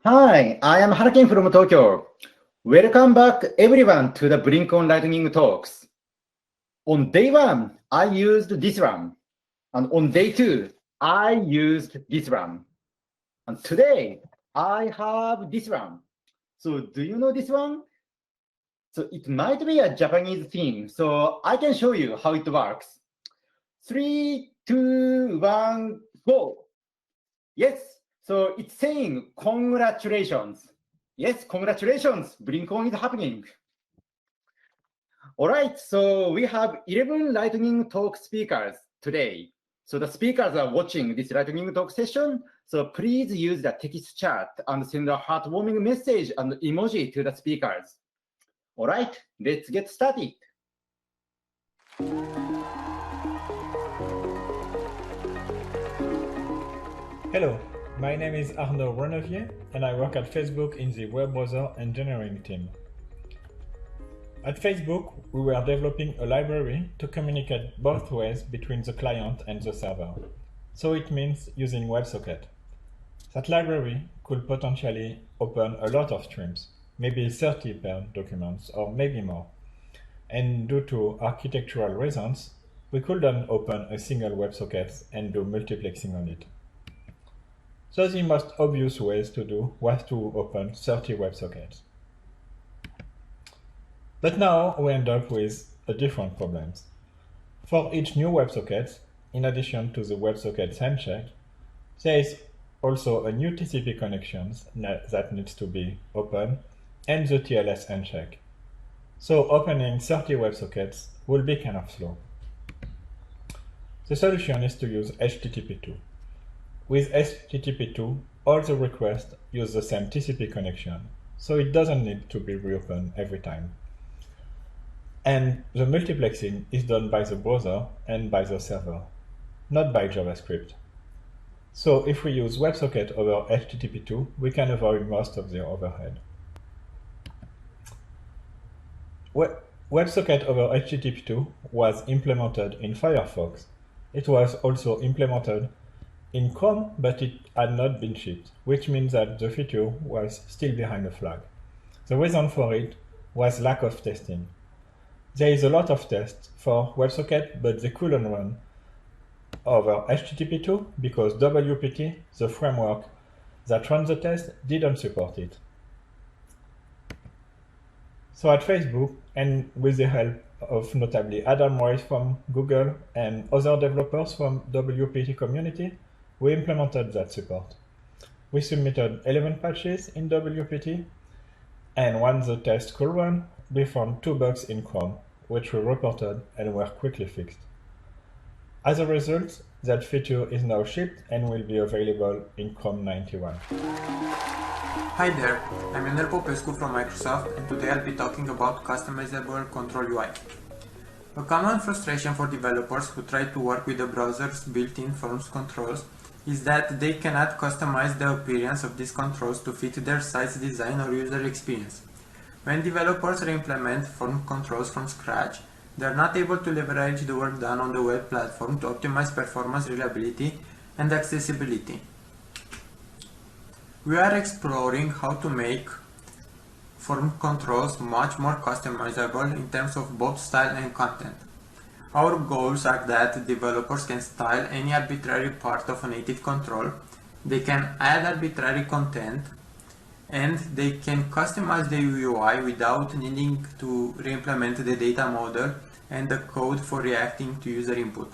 Hi, I am Harakin from Tokyo. Welcome back everyone to the BlinkOn Lightning Talks. On day 1, I used this one. And on day 2, I used this one. And today, I have this one. So do you know this one? So it might be a Japanese theme, so I can show you how it works. 3, 2, 1, go. Yes, so it's saying congratulations. Yes, congratulations, BlinkOn is happening. All right, so we have 11 Lightning Talk speakers today. So the speakers are watching this Lightning Talk session. So please use the text chat and send a heartwarming message and emoji to the speakers. All right, let's get started. Hello, my name is Arnaud Renevier and I work at Facebook in the web browser engineering team. At Facebook, we were developing a library to communicate both ways between the client and the server. So it means using WebSocket. That library could potentially open a lot of streams, maybe 30 per document or maybe more. And due to architectural reasons, we couldn't open a single WebSocket and do multiplexing on it. So the most obvious ways to do was to open 30 WebSockets. But now we end up with a different problem. For each new WebSocket, in addition to the WebSocket handshake, there is also a new TCP connection that needs to be opened and the TLS handshake. So opening 30 WebSockets will be kind of slow. The solution is to use HTTP2. With HTTP2, all the requests use the same TCP connection, so it doesn't need to be reopened every time. And the multiplexing is done by the browser and by the server, not by JavaScript. So if we use WebSocket over HTTP2, we can avoid most of the overhead. WebSocket over HTTP2 was implemented in Firefox. It was also implemented in Chrome, but it had not been shipped, which means that the feature was still behind the flag. The reason for it was lack of testing. There is a lot of tests for WebSocket, but they couldn't run over HTTP2 because WPT, the framework that runs the test, didn't support it. So at Facebook, and with the help of notably Adam Rice from Google and other developers from WPT community, we implemented that support. We submitted 11 patches in WPT, and once the test could run, we found 2 bugs in Chrome, which we reported and were quickly fixed. As a result, that feature is now shipped and will be available in Chrome 91. Hi there, I'm Ionel Popescu from Microsoft, and today I'll be talking about Customizable Control UI. A common frustration for developers who try to work with the browser's built-in forms controls is that they cannot customize the appearance of these controls to fit their site's design or user experience. When developers re-implement form controls from scratch, they are not able to leverage the work done on the web platform to optimize performance, reliability, and accessibility. We are exploring how to make form controls much more customizable in terms of both style and content. Our goals are that developers can style any arbitrary part of a native control, they can add arbitrary content, and they can customize the UI without needing to re-implement the data model and the code for reacting to user input.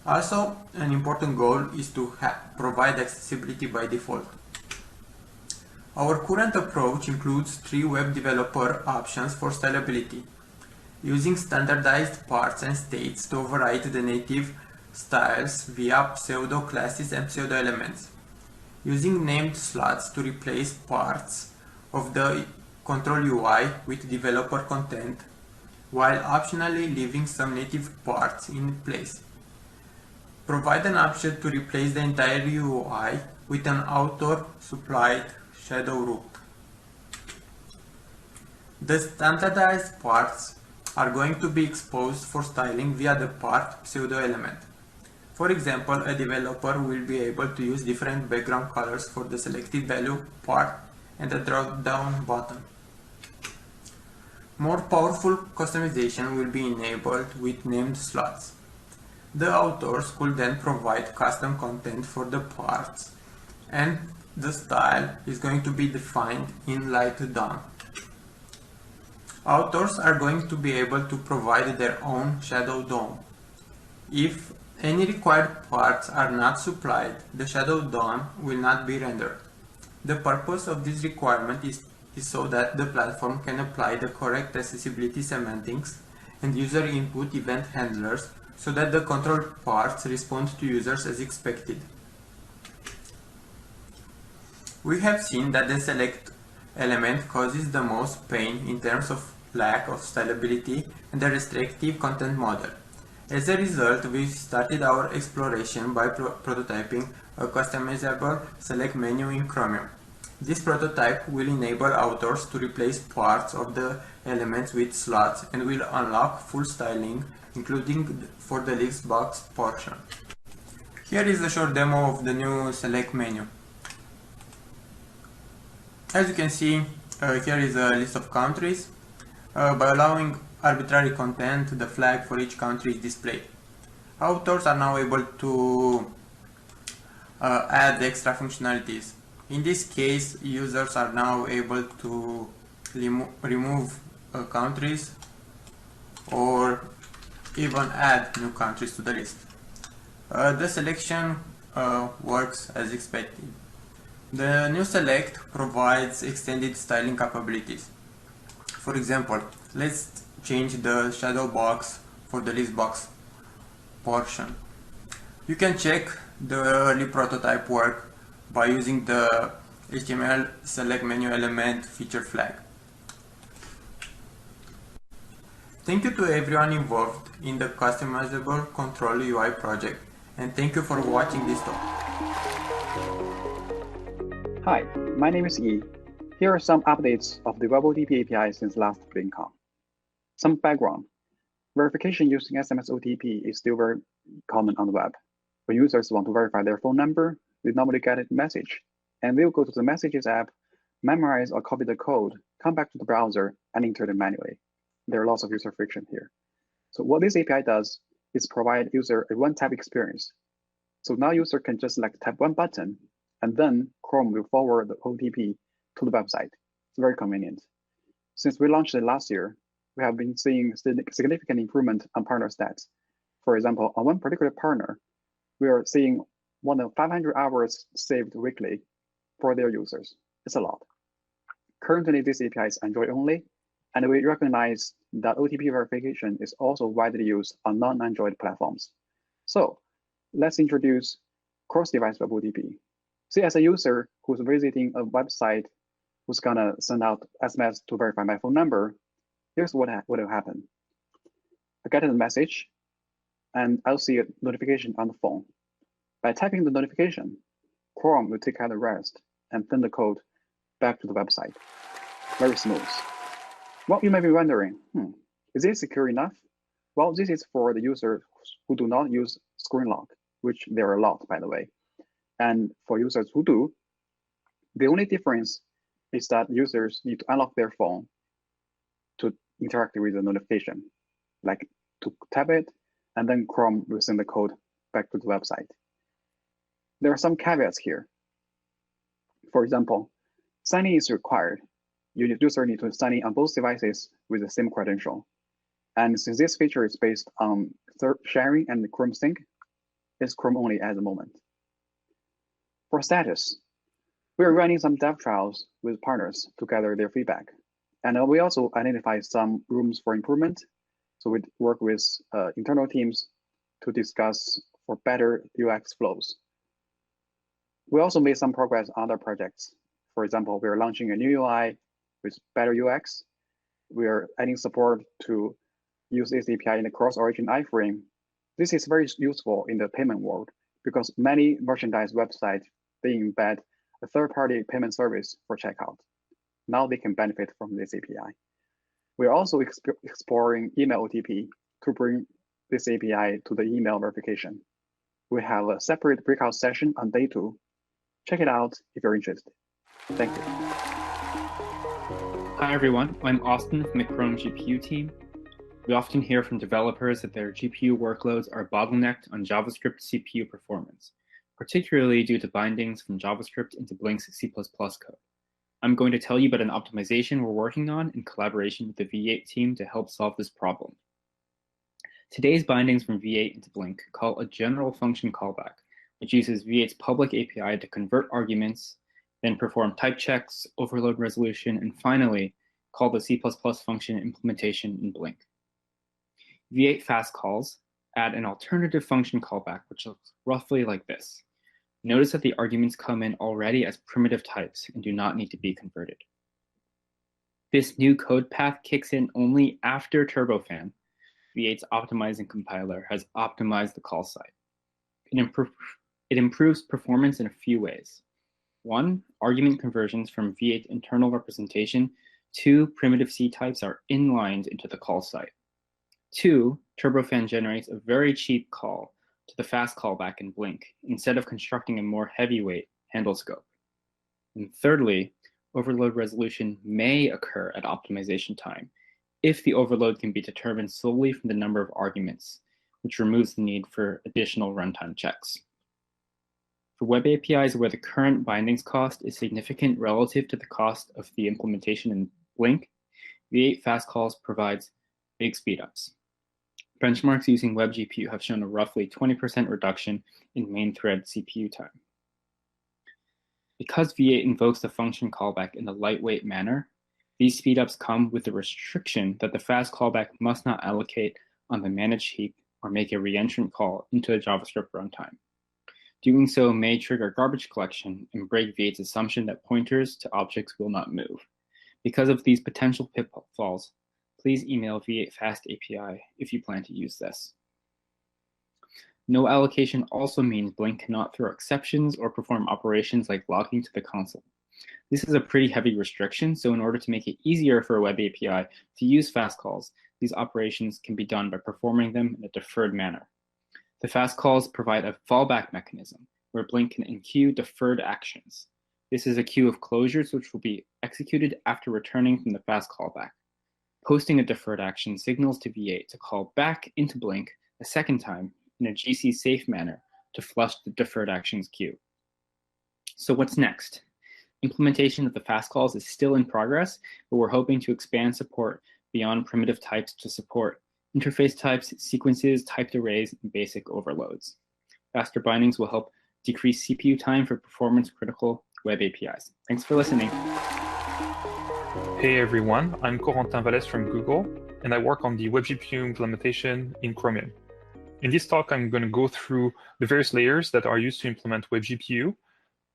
Also, an important goal is to provide accessibility by default. Our current approach includes 3 web developer options for stylability, using standardized parts and states to override the native styles via pseudo-classes and pseudo-elements, using named slots to replace parts of the control UI with developer content, while optionally leaving some native parts in place. Provide an option to replace the entire UI with an author-supplied shadow root. The standardized parts are going to be exposed for styling via the part pseudo element. For example, a developer will be able to use different background colors for the selected value, part, and a drop-down button. More powerful customization will be enabled with named slots. The authors could then provide custom content for the parts, and the style is going to be defined in light DOM. Authors are going to be able to provide their own shadow DOM. If any required parts are not supplied, the shadow DOM will not be rendered. The purpose of this requirement is so that the platform can apply the correct accessibility semantics and user input event handlers so that the control parts respond to users as expected. We have seen that the select element causes the most pain in terms of lack of stylability and the restrictive content model. As a result, we started our exploration by prototyping a customizable select menu in Chromium. This prototype will enable authors to replace parts of the elements with slots and will unlock full styling, including for the list box portion. Here is a short demo of the new select menu. As you can see, here is a list of countries. By allowing arbitrary content, the flag for each country is displayed. Authors are now able to add extra functionalities. In this case, users are now able to remove countries or even add new countries to the list. The selection works as expected. The new select provides extended styling capabilities. For example, let's change the shadow box for the list box portion. You can check the early prototype work by using the HTML select menu element feature flag. Thank you to everyone involved in the Customizable Control UI project, and thank you for watching this talk. Hi, my name is Yi. Here are some updates of the WebOTP API since last BlinkOn. Some background. Verification using SMS OTP is still very common on the web. When users want to verify their phone number, they normally get a message, and they'll go to the Messages app, memorize or copy the code, come back to the browser, and enter it manually. There are lots of user friction here. So what this API does is provide user a one-tap experience. So now user can just tap one button, and then Chrome will forward the OTP to the website. It's very convenient. Since we launched it last year, we have been seeing significant improvement on partner stats. For example, on one particular partner, we are seeing more than 500 hours saved weekly for their users. It's a lot. Currently, this API is Android only, and we recognize that OTP verification is also widely used on non-Android platforms. So let's introduce cross-device WebOTP. See, as a user who's visiting a website who's gonna send out SMS to verify my phone number, here's what will happen. I get a message, and I'll see a notification on the phone. By typing the notification, Chrome will take care of the rest and send the code back to the website. Very smooth. Well, you may be wondering, is it secure enough? Well, this is for the users who do not use screen lock, which there are a lot, by the way. And for users who do, the only difference is that users need to unlock their phone to interact with the notification, like to tap it, and then Chrome will send the code back to the website. There are some caveats here. For example, signing is required. User need to sign in on both devices with the same credential. And since this feature is based on sharing and the Chrome sync, it's Chrome only at the moment. For status, we are running some dev trials with partners to gather their feedback. And we also identify some rooms for improvement. So we work with internal teams to discuss for better UX flows. We also made some progress on other projects. For example, we are launching a new UI with better UX. We are adding support to use this API in the cross-origin iframe. This is very useful in the payment world because many merchandise websites, they embed a third-party payment service for checkout. Now they can benefit from this API. We're also exploring email OTP to bring this API to the email verification. We have a separate breakout session on day 2. Check it out if you're interested. Thank you. Hi everyone, I'm Austin from the Chrome GPU team. We often hear from developers that their GPU workloads are bottlenecked on JavaScript CPU performance, particularly due to bindings from JavaScript into Blink's C++ code. I'm going to tell you about an optimization we're working on in collaboration with the V8 team to help solve this problem. Today's bindings from V8 into Blink call a general function callback, which uses V8's public API to convert arguments, then perform type checks, overload resolution, and finally call the C++ function implementation in Blink. V8 fast calls add an alternative function callback, which looks roughly like this. Notice that the arguments come in already as primitive types and do not need to be converted. This new code path kicks in only after Turbofan. V8's optimizing compiler has optimized the call site. It improves performance in a few ways. 1, argument conversions from V8 internal representation to primitive C types are inlined into the call site. 2, Turbofan generates a very cheap call to the fast callback in Blink instead of constructing a more heavyweight handle scope. And thirdly, overload resolution may occur at optimization time if the overload can be determined solely from the number of arguments, which removes the need for additional runtime checks. For web APIs where the current bindings cost is significant relative to the cost of the implementation in Blink, V8 fast calls provides big speedups. Benchmarks using WebGPU have shown a roughly 20% reduction in main thread CPU time. Because V8 invokes the function callback in a lightweight manner, these speedups come with the restriction that the fast callback must not allocate on the managed heap or make a reentrant call into a JavaScript runtime. Doing so may trigger garbage collection and break V8's assumption that pointers to objects will not move. Because of these potential pitfalls, please email V8 Fast API if you plan to use this. No allocation also means Blink cannot throw exceptions or perform operations like logging to the console. This is a pretty heavy restriction, so in order to make it easier for a web API to use fast calls, these operations can be done by performing them in a deferred manner. The fast calls provide a fallback mechanism where Blink can enqueue deferred actions. This is a queue of closures which will be executed after returning from the fast callback. Posting a deferred action signals to V8 to call back into Blink a second time in a GC safe manner to flush the deferred actions queue. So what's next? Implementation of the fast calls is still in progress, but we're hoping to expand support beyond primitive types to support interface types, sequences, typed arrays, and basic overloads. Faster bindings will help decrease CPU time for performance-critical web APIs. Thanks for listening. Hey everyone, I'm Corentin Wallez from Google, and I work on the WebGPU implementation in Chromium. In this talk, I'm going to go through the various layers that are used to implement WebGPU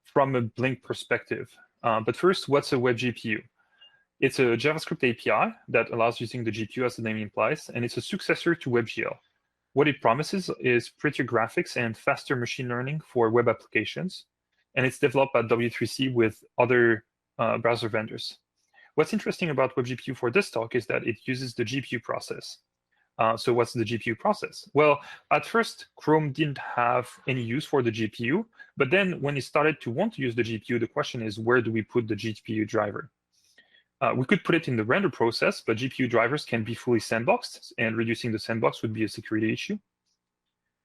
from a Blink perspective. But first, what's a WebGPU? It's a JavaScript API that allows using the GPU as the name implies, and it's a successor to WebGL. What it promises is prettier graphics and faster machine learning for web applications, and it's developed at W3C with other browser vendors. What's interesting about WebGPU for this talk is that it uses the GPU process. So what's the GPU process? Well, at first, Chrome didn't have any use for the GPU, but then when it started to want to use the GPU, the question is, where do we put the GPU driver? We could put it in the render process, but GPU drivers can be fully sandboxed, and reducing the sandbox would be a security issue.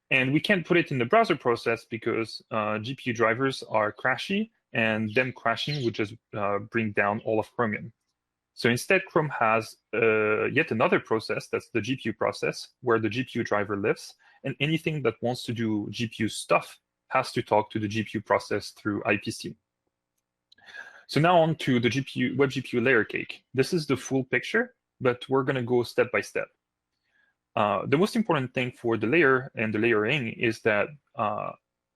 And we can't put it in the browser process because GPU drivers are crashy, and them crashing would just bring down all of Chromium. So instead, Chrome has yet another process, that's the GPU process, where the GPU driver lives, and anything that wants to do GPU stuff has to talk to the GPU process through IPC. So now on to the WebGPU layer cake. This is the full picture, but we're going to go step by step. The most important thing for the layer and the layering is that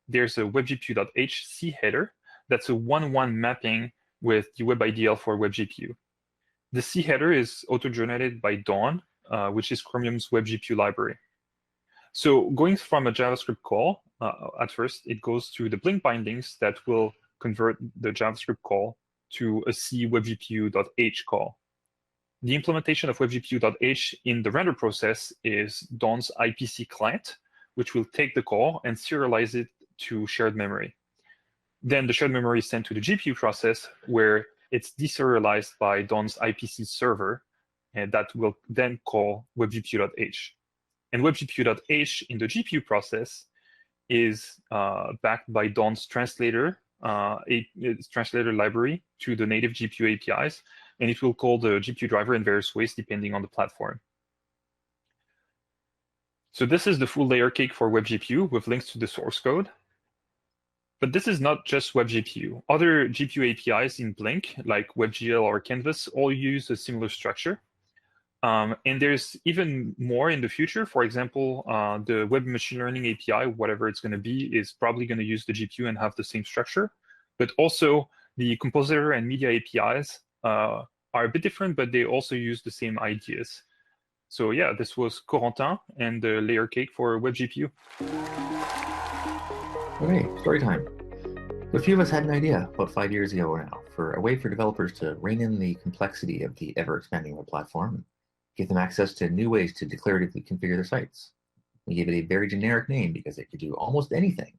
there's a WebGPU.h C header that's a 1-1 mapping with the WebIDL for WebGPU. The C header is auto-generated by Dawn, which is Chromium's WebGPU library. So going from a JavaScript call, at first, it goes to the Blink bindings that will convert the JavaScript call to a C WebGPU.h call. The implementation of WebGPU.h in the render process is Dawn's IPC client, which will take the call and serialize it to shared memory. Then the shared memory is sent to the GPU process, where it's deserialized by Dawn's IPC server, and that will then call WebGPU.h. And WebGPU.h in the GPU process is backed by Dawn's translator, translator library to the native GPU APIs, and it will call the GPU driver in various ways depending on the platform. So this is the full layer cake for WebGPU with links to the source code. But this is not just WebGPU. Other GPU APIs in Blink, like WebGL or Canvas, all use a similar structure. And there's even more in the future. For example, the Web Machine Learning API, whatever it's going to be, is probably going to use the GPU and have the same structure. But also the Compositor and Media APIs are a bit different, but they also use the same ideas. So yeah, this was Corentin and the layer cake for WebGPU. Okay, story time. A few of us had an idea about 5 years ago now for a way for developers to rein in the complexity of the ever-expanding web platform and give them access to new ways to declaratively configure their sites. We gave it a very generic name because it could do almost anything.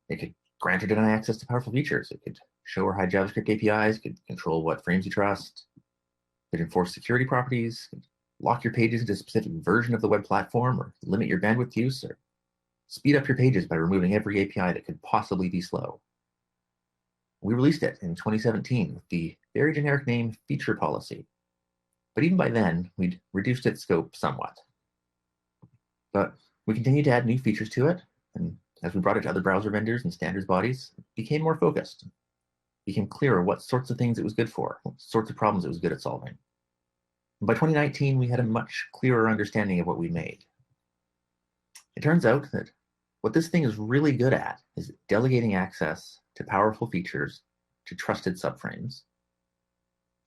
It could grant or deny access to powerful features. It could show or hide JavaScript APIs, it could control what frames you trust, it could enforce security properties, it could lock your pages into a specific version of the web platform, or limit your bandwidth use, or speed up your pages by removing every API that could possibly be slow. We released it in 2017 with the very generic name Feature Policy. But even by then, we'd reduced its scope somewhat. But we continued to add new features to it, and as we brought it to other browser vendors and standards bodies, it became more focused. It became clearer what sorts of things it was good for, what sorts of problems it was good at solving. And by 2019, we had a much clearer understanding of what we made. It turns out that what this thing is really good at is delegating access to powerful features to trusted subframes,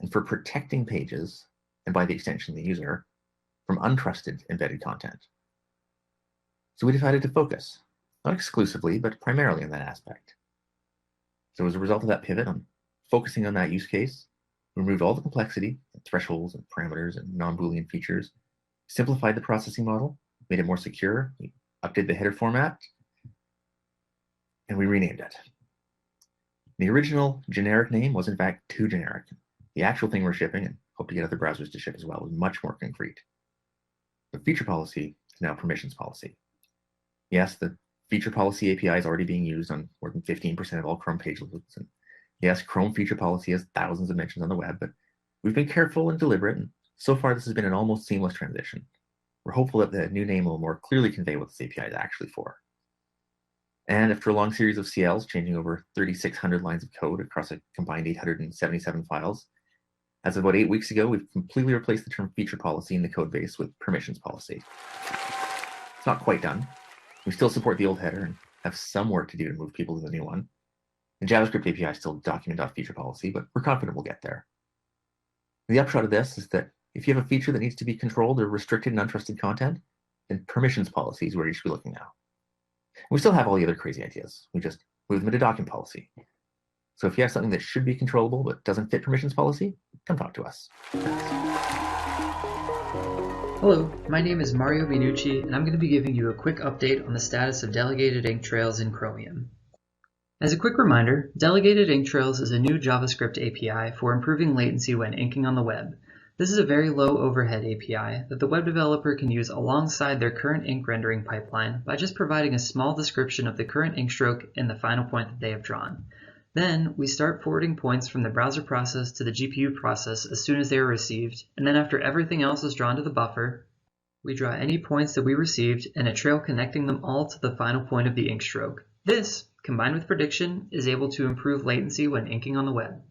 and for protecting pages, and by the extension the user, from untrusted embedded content. So we decided to focus, not exclusively, but primarily on that aspect. So as a result of that pivot on focusing on that use case, we removed all the complexity, and thresholds and parameters and non-Boolean features, simplified the processing model, made it more secure, we updated the header format, and we renamed it. The original generic name was in fact too generic. The actual thing we're shipping, and hope to get other browsers to ship as well, was much more concrete. The feature policy is now permissions policy. Yes, the feature policy API is already being used on more than 15% of all Chrome page loads. And yes, Chrome feature policy has thousands of mentions on the web, but we've been careful and deliberate, and so far this has been an almost seamless transition. We're hopeful that the new name will more clearly convey what this API is actually for. And after a long series of CLs, changing over 3,600 lines of code across a combined 877 files, as of about 8 weeks ago, we've completely replaced the term feature policy in the code base with permissions policy. It's not quite done. We still support the old header and have some work to do to move people to the new one. The JavaScript API still document.feature policy, but we're confident we'll get there. The upshot of this is that if you have a feature that needs to be controlled or restricted and untrusted content, then permissions policy is where you should be looking now. We still have all the other crazy ideas. We just move them into document policy. So if you have something that should be controllable but doesn't fit permissions policy, come talk to us. Hello, my name is Mario Bianucci, and I'm going to be giving you a quick update on the status of delegated ink trails in Chromium. As a quick reminder, delegated ink trails is a new JavaScript API for improving latency when inking on the web. This is a very low overhead API that the web developer can use alongside their current ink rendering pipeline by just providing a small description of the current ink stroke and the final point that they have drawn. Then we start forwarding points from the browser process to the GPU process as soon as they are received, and then after everything else is drawn to the buffer, we draw any points that we received and a trail connecting them all to the final point of the ink stroke. This, combined with prediction, is able to improve latency when inking on the web.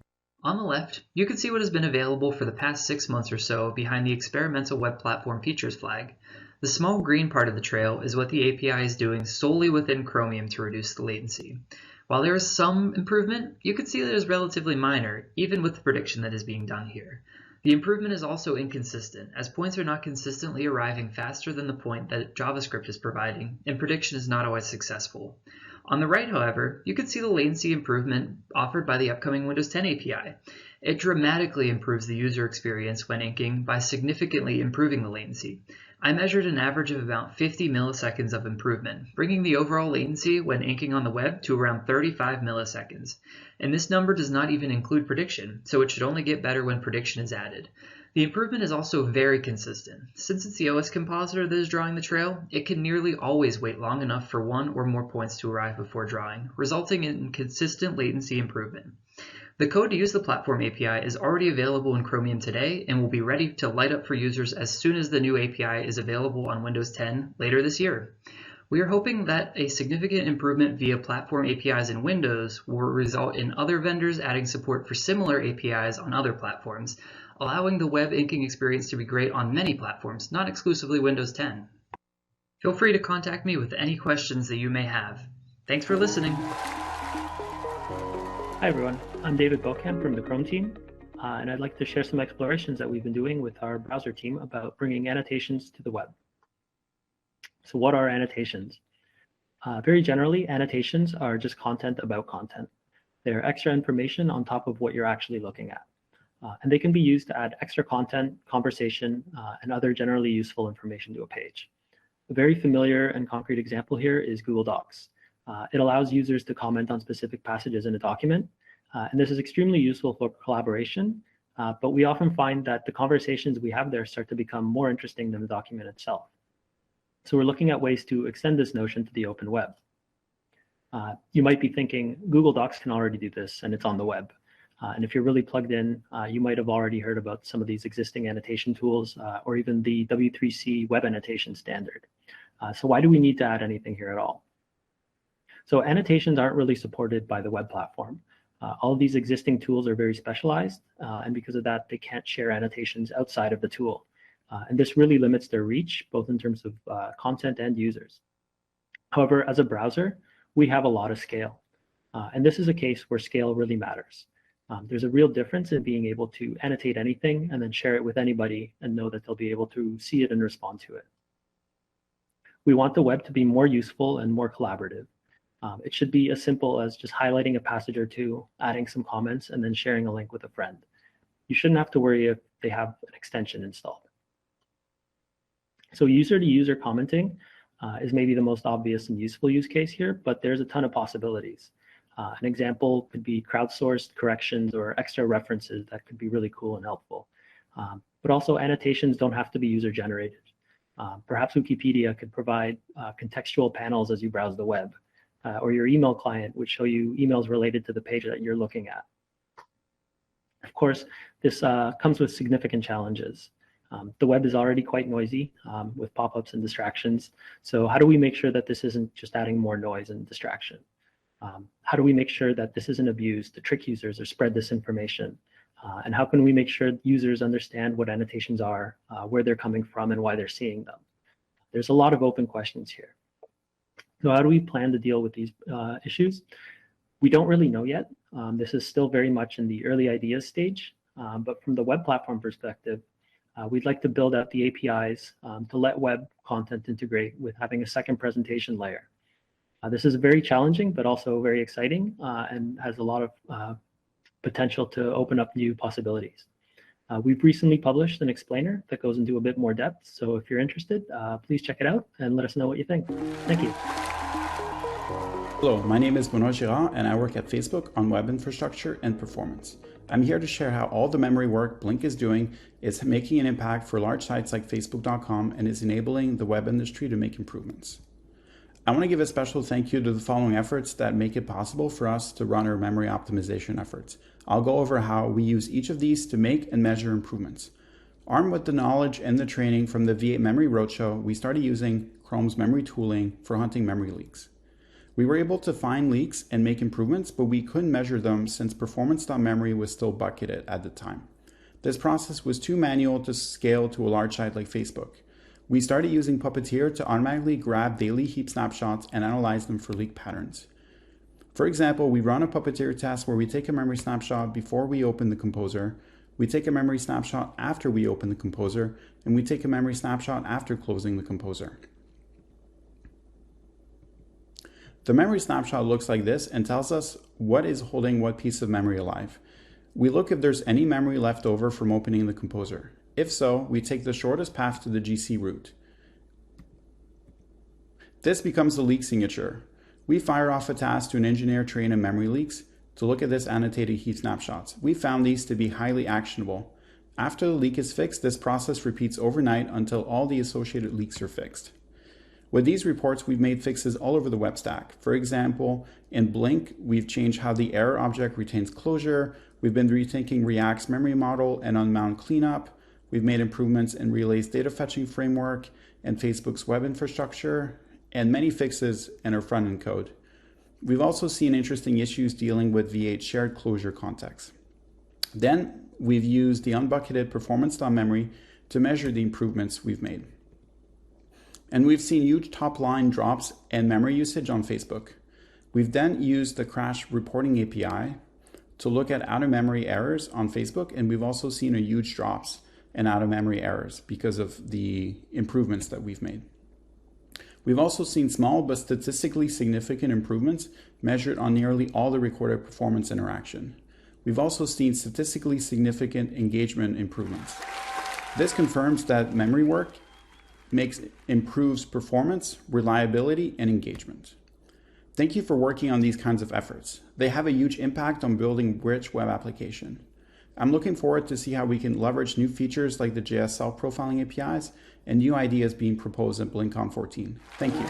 On the left, you can see what has been available for the past 6 months or so behind the experimental web platform features flag. The small green part of the trail is what the API is doing solely within Chromium to reduce the latency. While there is some improvement, you can see that it is relatively minor, even with the prediction that is being done here. The improvement is also inconsistent, as points are not consistently arriving faster than the point that JavaScript is providing, and prediction is not always successful. On the right, however, you can see the latency improvement offered by the upcoming Windows 10 API. It dramatically improves the user experience when inking by significantly improving the latency. I measured an average of about 50 milliseconds of improvement, bringing the overall latency when inking on the web to around 35 milliseconds. And this number does not even include prediction, so it should only get better when prediction is added. The improvement is also very consistent. Since it's the OS compositor that is drawing the trail, it can nearly always wait long enough for one or more points to arrive before drawing, resulting in consistent latency improvement. The code to use the Platform API is already available in Chromium today and will be ready to light up for users as soon as the new API is available on Windows 10 later this year. We are hoping that a significant improvement via Platform APIs in Windows will result in other vendors adding support for similar APIs on other platforms, allowing the web inking experience to be great on many platforms, not exclusively Windows 10. Feel free to contact me with any questions that you may have. Thanks for listening. Hi everyone, I'm David Bokan from the Chrome team, and I'd like to share some explorations that we've been doing with our browser team about bringing annotations to the web. So what are annotations? Very generally, annotations are just content about content. They're extra information on top of what you're actually looking at. And they can be used to add extra content, conversation, and other generally useful information to a page. A very familiar and concrete example here is Google Docs. It allows users to comment on specific passages in a document, and this is extremely useful for collaboration, but we often find that the conversations we have there start to become more interesting than the document itself. So we're looking at ways to extend this notion to the open web. You might be thinking, Google Docs can already do this, and it's on the web. And if you're really plugged in, you might have already heard about some of these existing annotation tools, or even the W3C web annotation standard. So why do we need to add anything here at all? So annotations aren't really supported by the web platform. All of these existing tools are very specialized, and because of that, they can't share annotations outside of the tool. And this really limits their reach, both in terms of content and users. However, as a browser, we have a lot of scale. And this is a case where scale really matters. There's a real difference in being able to annotate anything and then share it with anybody and know that they'll be able to see it and respond to it. We want the web to be more useful and more collaborative. It should be as simple as just highlighting a passage or two, adding some comments, and then sharing a link with a friend. You shouldn't have to worry if they have an extension installed. So user-to-user commenting is maybe the most obvious and useful use case here, but there's a ton of possibilities. An example could be crowdsourced corrections or extra references that could be really cool and helpful. But also annotations don't have to be user-generated. Perhaps Wikipedia could provide contextual panels as you browse the web. Or your email client would show you emails related to the page that you're looking at. Of course, this comes with significant challenges. The web is already quite noisy with pop-ups and distractions. So how do we make sure that this isn't just adding more noise and distraction? How do we make sure that this isn't abused to trick users or spread disinformation? And how can we make sure users understand what annotations are, where they're coming from, and why they're seeing them? There's a lot of open questions here. So how do we plan to deal with these issues? We don't really know yet. This is still very much in the early ideas stage, but from the web platform perspective, we'd like to build out the APIs to let web content integrate with having a second presentation layer. This is very challenging, but also very exciting and has a lot of potential to open up new possibilities. We've recently published an explainer that goes into a bit more depth. So if you're interested, please check it out and let us know what you think. Thank you. Hello, my name is Arnaud Renevier and I work at Facebook on web infrastructure and performance. I'm here to share how all the memory work Blink is doing is making an impact for large sites like Facebook.com and is enabling the web industry to make improvements. I want to give a special thank you to the following efforts that make it possible for us to run our memory optimization efforts. I'll go over how we use each of these to make and measure improvements. Armed with the knowledge and the training from the V8 Memory Roadshow, we started using Chrome's memory tooling for hunting memory leaks. We were able to find leaks and make improvements, but we couldn't measure them since performance.memory was still bucketed at the time. This process was too manual to scale to a large site like Facebook. We started using Puppeteer to automatically grab daily heap snapshots and analyze them for leak patterns. For example, we run a Puppeteer test where we take a memory snapshot before we open the composer, we take a memory snapshot after we open the composer, and we take a memory snapshot after closing the composer. The memory snapshot looks like this and tells us what is holding what piece of memory alive. We look if there's any memory left over from opening the composer. If so, we take the shortest path to the GC root. This becomes the leak signature. We fire off a task to an engineer trained in memory leaks to look at this annotated heap snapshots. We found these to be highly actionable. After the leak is fixed, this process repeats overnight until all the associated leaks are fixed. With these reports, we've made fixes all over the web stack. For example, in Blink, we've changed how the error object retains closure. We've been rethinking React's memory model and unmount cleanup. We've made improvements in Relay's data fetching framework and Facebook's web infrastructure, and many fixes in our front-end code. We've also seen interesting issues dealing with V8 shared closure context. Then we've used the unbucketed performance.memory to measure the improvements we've made. And we've seen huge top-line drops in memory usage on Facebook. We've then used the crash reporting API to look at out-of-memory errors on Facebook, and we've also seen a huge drops in out-of-memory errors because of the improvements that we've made. We've also seen small but statistically significant improvements measured on nearly all the recorded performance interaction. We've also seen statistically significant engagement improvements. This confirms that memory work improves performance, reliability, and engagement. Thank you for working on these kinds of efforts. They have a huge impact on building rich web application. I'm looking forward to see how we can leverage new features like the JS self-profiling APIs and new ideas being proposed in BlinkOn 14. Thank you.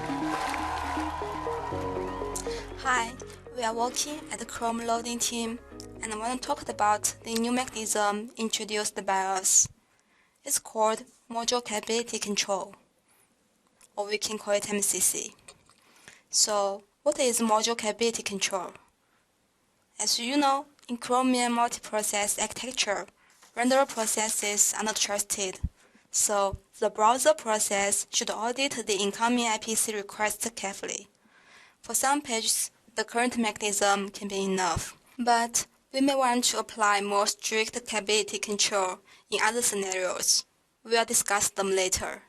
Hi, we are working at the Chrome loading team, and I want to talk about the new mechanism introduced by us. It's called Mojo Capability Control, or we can call it MCC. So, what is Mojo Capability Control? As you know, in Chromium multiprocess architecture, renderer processes are not trusted. So, the browser process should audit the incoming IPC requests carefully. For some pages, the current mechanism can be enough, but we may want to apply more strict capability control in other scenarios. We'll discuss them later.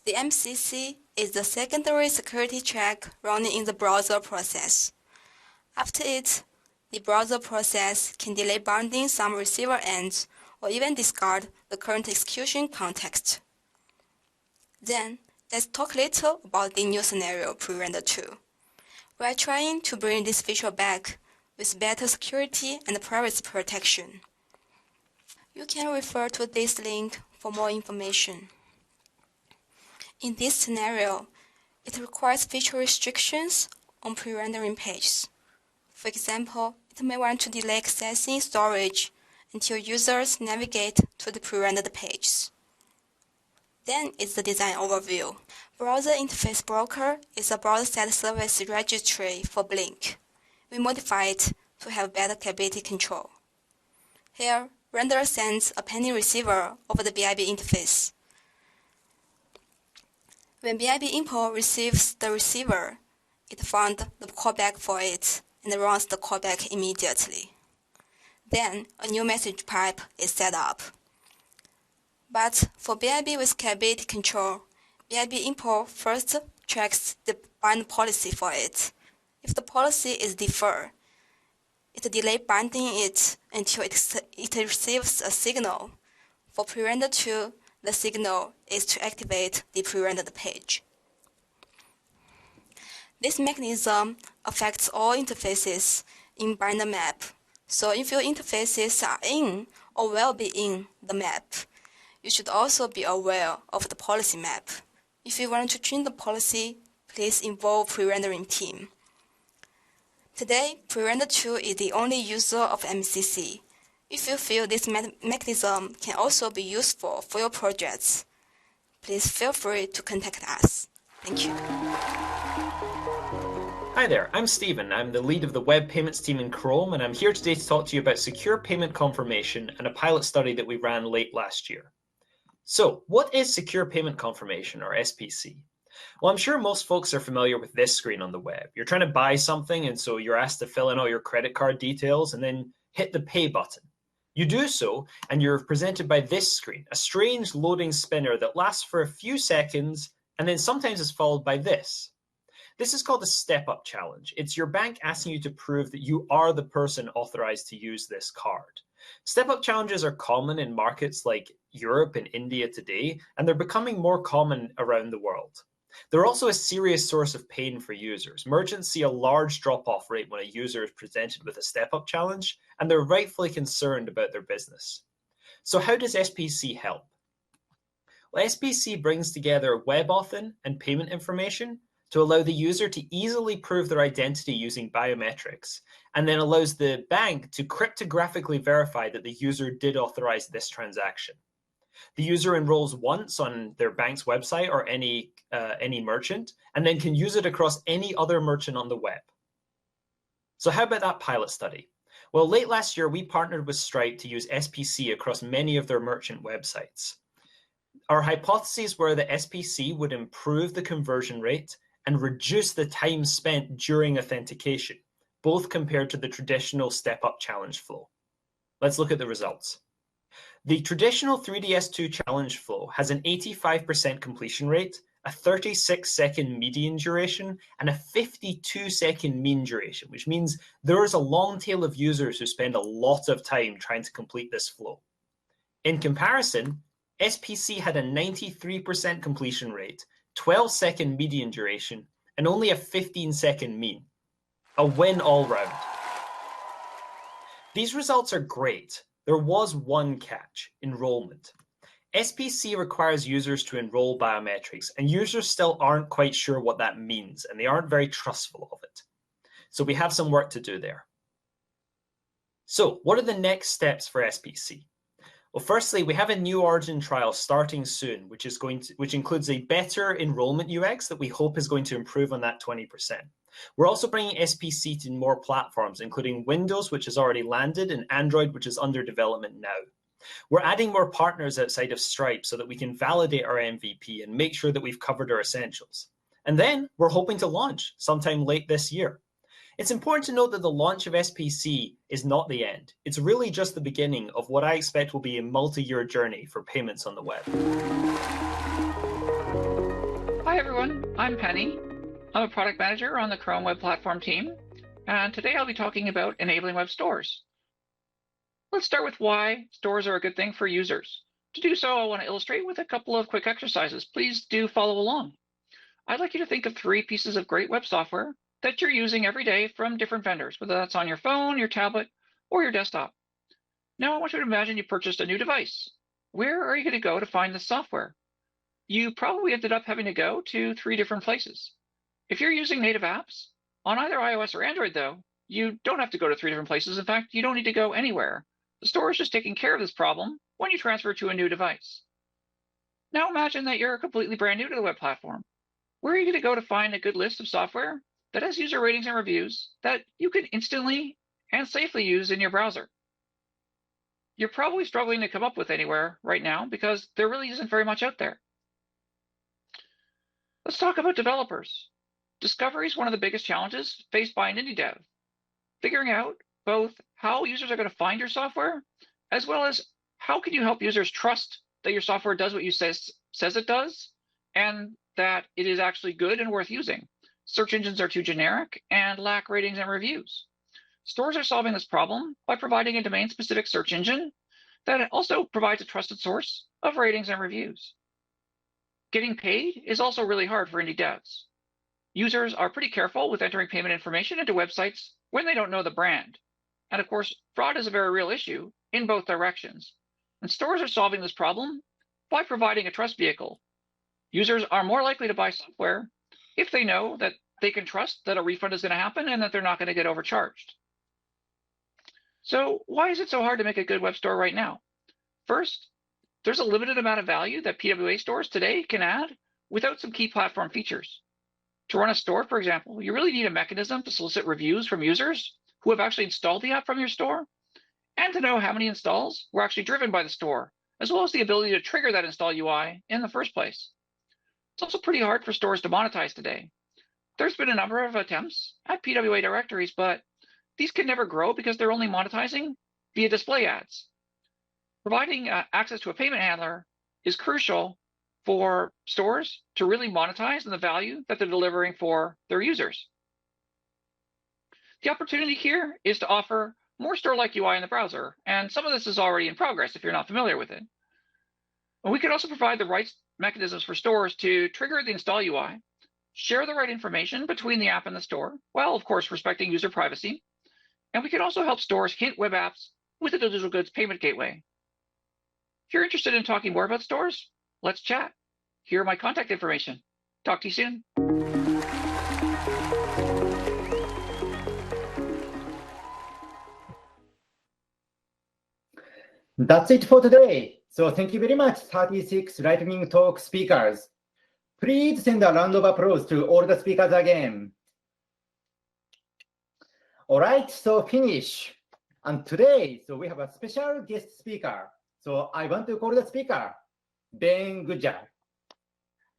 The MCC is the secondary security check running in the browser process. After it, the browser process can delay binding some receiver ends or even discard the current execution context. Then, let's talk a little about the new scenario pre-render 2. We are trying to bring this feature back with better security and privacy protection. You can refer to this link for more information. In this scenario, it requires feature restrictions on pre-rendering pages. For example, it may want to delay accessing storage until users navigate to the pre-rendered pages. Then is the design overview. Browser Interface Broker is a browser-side service registry for Blink. We modify it to have better capability control. Here, renderer sends a pending receiver over the BIB interface. When BIB import receives the receiver, it finds the callback for it and runs the callback immediately. Then, a new message pipe is set up. But for BIB with capability control, BIB import first checks the bind policy for it. If the policy is defer, it delays binding it until it receives a signal. For pre-render 2, the signal is to activate the pre-rendered page. This mechanism affects all interfaces in binder map. So if your interfaces are in or will be in the map, you should also be aware of the policy map. If you want to change the policy, please involve pre-rendering team. Today, pre-render 2 is the only user of MCC. If you feel this mechanism can also be useful for your projects, please feel free to contact us. Thank you. Hi there, I'm Stephen. I'm the lead of the web payments team in Chrome, and I'm here today to talk to you about secure payment confirmation and a pilot study that we ran late last year. So, what is secure payment confirmation, or SPC? Well, I'm sure most folks are familiar with this screen on the web. You're trying to buy something, and so you're asked to fill in all your credit card details and then hit the pay button. You do so, and you're presented by this screen, a strange loading spinner that lasts for a few seconds and then sometimes is followed by this. This is called a step-up challenge. It's your bank asking you to prove that you are the person authorized to use this card. Step-up challenges are common in markets like Europe and India today, and they're becoming more common around the world. They're also a serious source of pain for users. Merchants see a large drop-off rate when a user is presented with a step-up challenge, and they're rightfully concerned about their business. So how does SPC help? Well, SPC brings together WebAuthn and payment information to allow the user to easily prove their identity using biometrics, and then allows the bank to cryptographically verify that the user did authorize this transaction. The user enrolls once on their bank's website or any merchant, and then can use it across any other merchant on the web. So how about that pilot study? Well, late last year, we partnered with Stripe to use SPC across many of their merchant websites. Our hypotheses were that SPC would improve the conversion rate and reduce the time spent during authentication, both compared to the traditional step-up challenge flow. Let's look at the results. The traditional 3DS2 challenge flow has an 85% completion rate, a 36-second median duration, and a 52-second mean duration, which means there is a long tail of users who spend a lot of time trying to complete this flow. In comparison, SPC had a 93% completion rate, 12-second median duration, and only a 15-second mean. A win all round. These results are great. There was one catch: enrollment. SPC requires users to enroll biometrics, and users still aren't quite sure what that means, and they aren't very trustful of it. So we have some work to do there. So what are the next steps for SPC? Well, firstly, we have a new origin trial starting soon, which includes a better enrollment UX that we hope is going to improve on that 20%. We're also bringing SPC to more platforms, including Windows, which has already landed, and Android, which is under development now. We're adding more partners outside of Stripe so that we can validate our MVP and make sure that we've covered our essentials. And then we're hoping to launch sometime late this year. It's important to note that the launch of SPC is not the end. It's really just the beginning of what I expect will be a multi-year journey for payments on the web. Hi everyone, I'm Penny. I'm a product manager on the Chrome Web Platform team, and today I'll be talking about enabling web stores. Let's start with why stores are a good thing for users. To do so, I want to illustrate with a couple of quick exercises. Please do follow along. I'd like you to think of 3 pieces of great web software that you're using every day from different vendors, whether that's on your phone, your tablet, or your desktop. Now I want you to imagine you purchased a new device. Where are you going to go to find the software? You probably ended up having to go to 3 different places. If you're using native apps, on either iOS or Android though, you don't have to go to 3 different places. In fact, you don't need to go anywhere. The store is just taking care of this problem when you transfer to a new device. Now imagine that you're completely brand new to the web platform. Where are you going to go to find a good list of software that has user ratings and reviews that you can instantly and safely use in your browser? You're probably struggling to come up with anywhere right now because there really isn't very much out there. Let's talk about developers. Discovery is one of the biggest challenges faced by an indie dev. Figuring out both how users are going to find your software, as well as how can you help users trust that your software does what you says it does, and that it is actually good and worth using. Search engines are too generic and lack ratings and reviews. Stores are solving this problem by providing a domain-specific search engine that also provides a trusted source of ratings and reviews. Getting paid is also really hard for indie devs. Users are pretty careful with entering payment information into websites when they don't know the brand. And of course, fraud is a very real issue in both directions. And stores are solving this problem by providing a trust vehicle. Users are more likely to buy software if they know that they can trust that a refund is going to happen and that they're not going to get overcharged. So why is it so hard to make a good web store right now? First, there's a limited amount of value that PWA stores today can add without some key platform features. To run a store, for example, you really need a mechanism to solicit reviews from users who have actually installed the app from your store, and to know how many installs were actually driven by the store, as well as the ability to trigger that install UI in the first place. It's also pretty hard for stores to monetize today. There's been a number of attempts at PWA directories, but these can never grow because they're only monetizing via display ads. Providing access to a payment handler is crucial for stores to really monetize the value that they're delivering for their users. The opportunity here is to offer more store-like UI in the browser, and some of this is already in progress if you're not familiar with it. And we could also provide the right mechanisms for stores to trigger the install UI, share the right information between the app and the store, while of course respecting user privacy. And we can also help stores hit web apps with the digital goods payment gateway. If you're interested in talking more about stores, let's chat. Here are my contact information. Talk to you soon. That's it for today. So thank you very much, 36 Lightning Talk speakers. Please send a round of applause to all the speakers again. All right, so finish. And today, so we have a special guest speaker. So I want to call the speaker, Ben Goodger.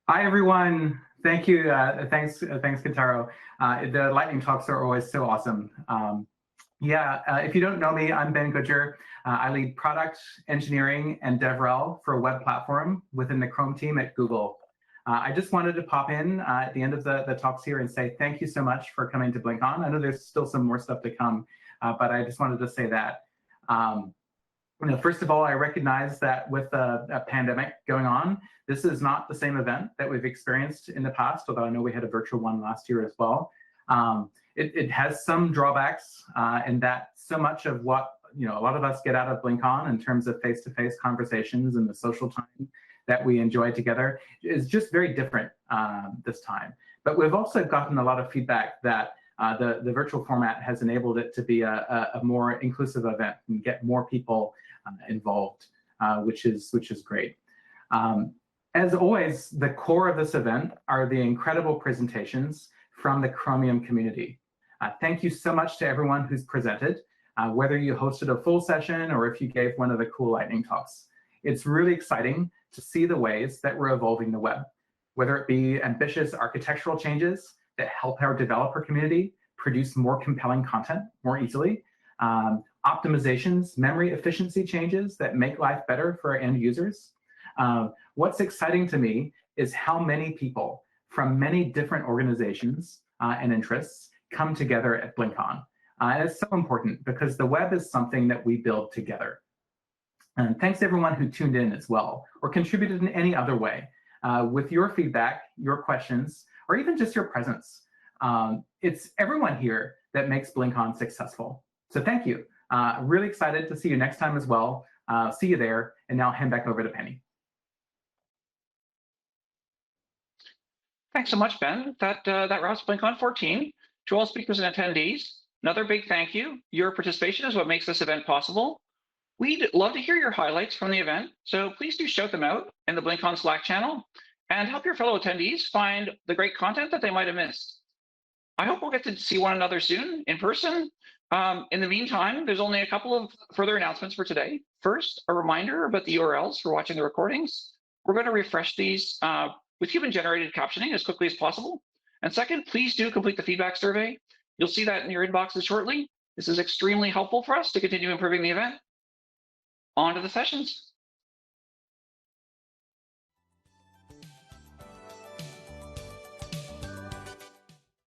Hi, everyone. Thank you. Thanks, Kentaro. The lightning talks are always so awesome. If you don't know me, I'm Ben Goodger. I lead product engineering and DevRel for a web platform within the Chrome team at Google. I just wanted to pop in at the end of the talks here and say thank you so much for coming to BlinkOn. I know there's still some more stuff to come, but I just wanted to say that. First of all, I recognize that with a pandemic going on, this is not the same event that we've experienced in the past, although I know we had a virtual one last year as well. It has some drawbacks in that so much of what a lot of us get out of BlinkOn in terms of face-to-face conversations and the social time that we enjoy together is just very different this time. But we've also gotten a lot of feedback that the virtual format has enabled it to be a more inclusive event and get more people involved, which is great. As always, the core of this event are the incredible presentations from the Chromium community. Thank you so much to everyone who's presented, whether you hosted a full session or if you gave one of the cool lightning talks. It's really exciting to see the ways that we're evolving the web, whether it be ambitious architectural changes that help our developer community produce more compelling content more easily, optimizations, memory efficiency changes that make life better for our end users. What's exciting to me is how many people from many different organizations and interests come together at BlinkOn. And it's so important because the web is something that we build together. And thanks to everyone who tuned in as well, or contributed in any other way. With your feedback, your questions, or even just your presence. It's everyone here that makes BlinkOn successful. So thank you. Really excited to see you next time as well. See you there. And now I'll hand back over to Penny. Thanks so much, Ben. That wraps BlinkOn 14. To all speakers and attendees, another big thank you. Your participation is what makes this event possible. We'd love to hear your highlights from the event, so please do shout them out in the BlinkOn Slack channel and help your fellow attendees find the great content that they might have missed. I hope we'll get to see one another soon in person. In the meantime, there's only a couple of further announcements for today. First, a reminder about the URLs for watching the recordings. We're going to refresh these with human-generated captioning as quickly as possible. And second, please do complete the feedback survey. You'll see that in your inboxes shortly. This is extremely helpful for us to continue improving the event. On to the sessions.